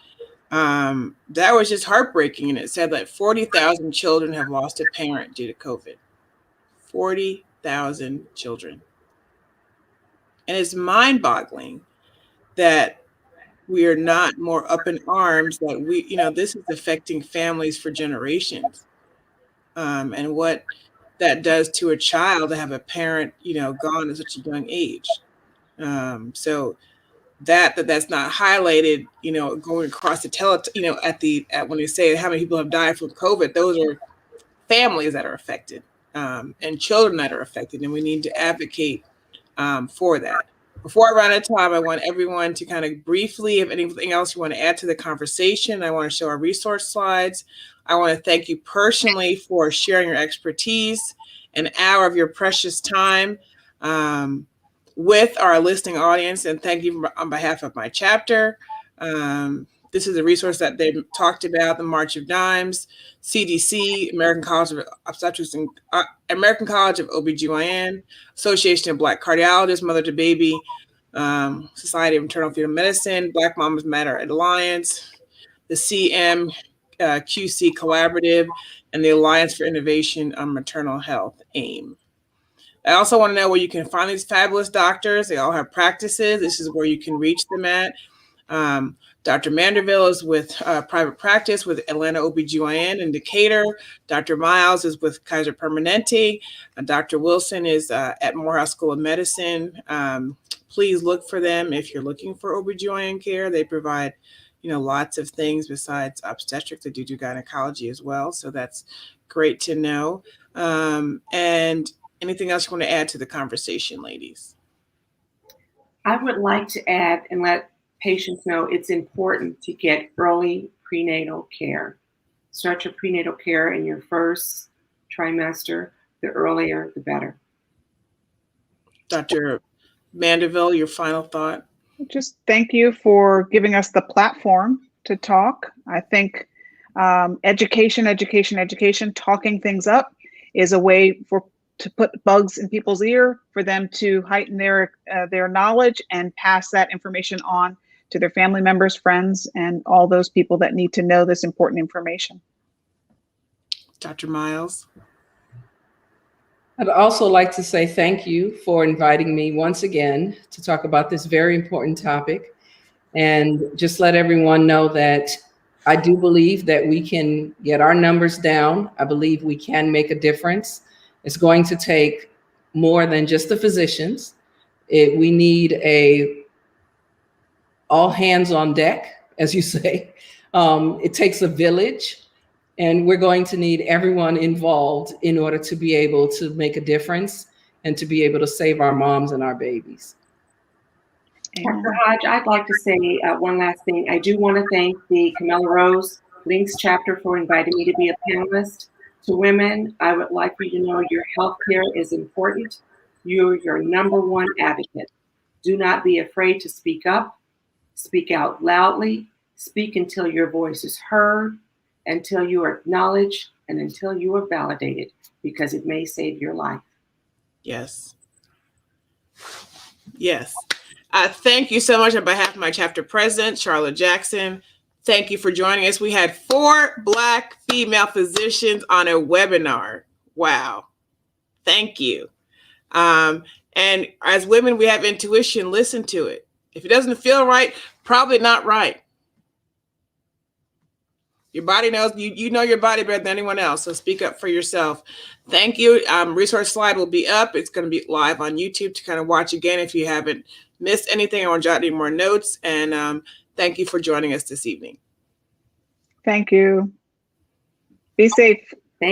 that was just heartbreaking, and it said that 40,000 children have lost a parent due to COVID. 40,000 children. And it's mind-boggling that we are not more up in arms, that this is affecting families for generations. And what that does to a child to have a parent, gone at such a young age. So that's not highlighted, going across the when they say how many people have died from COVID, those are families that are affected, and children that are affected, and we need to advocate for that. Before I run out of time, I want everyone to kind of briefly, if anything else you want to add to the conversation, I want to show our resource slides. I want to thank you personally for sharing your expertise, an hour of your precious time with our listening audience, and thank you on behalf of my chapter. This is a resource that they talked about, the March of Dimes, CDC, American College of Obstetrics and American College of OBGYN, Association of Black Cardiologists, Mother to Baby, Society of Maternal Fetal Medicine, Black Mamas Matter Alliance, the CMQC Collaborative, and the Alliance for Innovation on Maternal Health, AIM. I also want to know where you can find these fabulous doctors. They all have practices. This is where you can reach them at. Dr. Mandeville is with private practice with Atlanta OBGYN in Decatur. Dr. Miles is with Kaiser Permanente. Dr. Wilson is at Morehouse School of Medicine. Please look for them if you're looking for OBGYN care. They provide, lots of things besides obstetrics. They do gynecology as well. So that's great to know. And anything else you want to add to the conversation, ladies? I would like to add and let patients know it's important to get early prenatal care. Start your prenatal care in your first trimester. The earlier, the better. Dr. Mandeville, your final thought? Just thank you for giving us the platform to talk. I think education, talking things up is a way to put bugs in people's ear, for them to heighten their knowledge and pass that information on to their family members, friends, and all those people that need to know this important information. Dr. Miles? I'd also like to say thank you for inviting me once again to talk about this very important topic, and just let everyone know that I do believe that we can get our numbers down. I believe we can make a difference. It's going to take more than just the physicians. We need a all hands on deck, as you say. It takes a village. And we're going to need everyone involved in order to be able to make a difference and to be able to save our moms and our babies. Dr. Hodge, I'd like to say one last thing. I do want to thank the Camilla Rose Links chapter for inviting me to be a panelist. To women, I would like for you to know your healthcare is important. You're your number one advocate. Do not be afraid to speak up, speak out loudly, speak until your voice is heard, until you are acknowledged, and until you are validated, because it may save your life. Yes. Yes. Thank you so much on behalf of my chapter president, Charlotte Jackson. Thank you for joining us. We had 4 Black female physicians on a webinar. Wow. Thank you. And as women, we have intuition. Listen to it. If it doesn't feel right, probably not right. Your body knows, you know your body better than anyone else, so speak up for yourself. Thank you. Resource slide will be up. It's going to be live on YouTube to kind of watch again if you haven't missed anything or jot any more notes. And thank you for joining us this evening. Thank you. Be safe.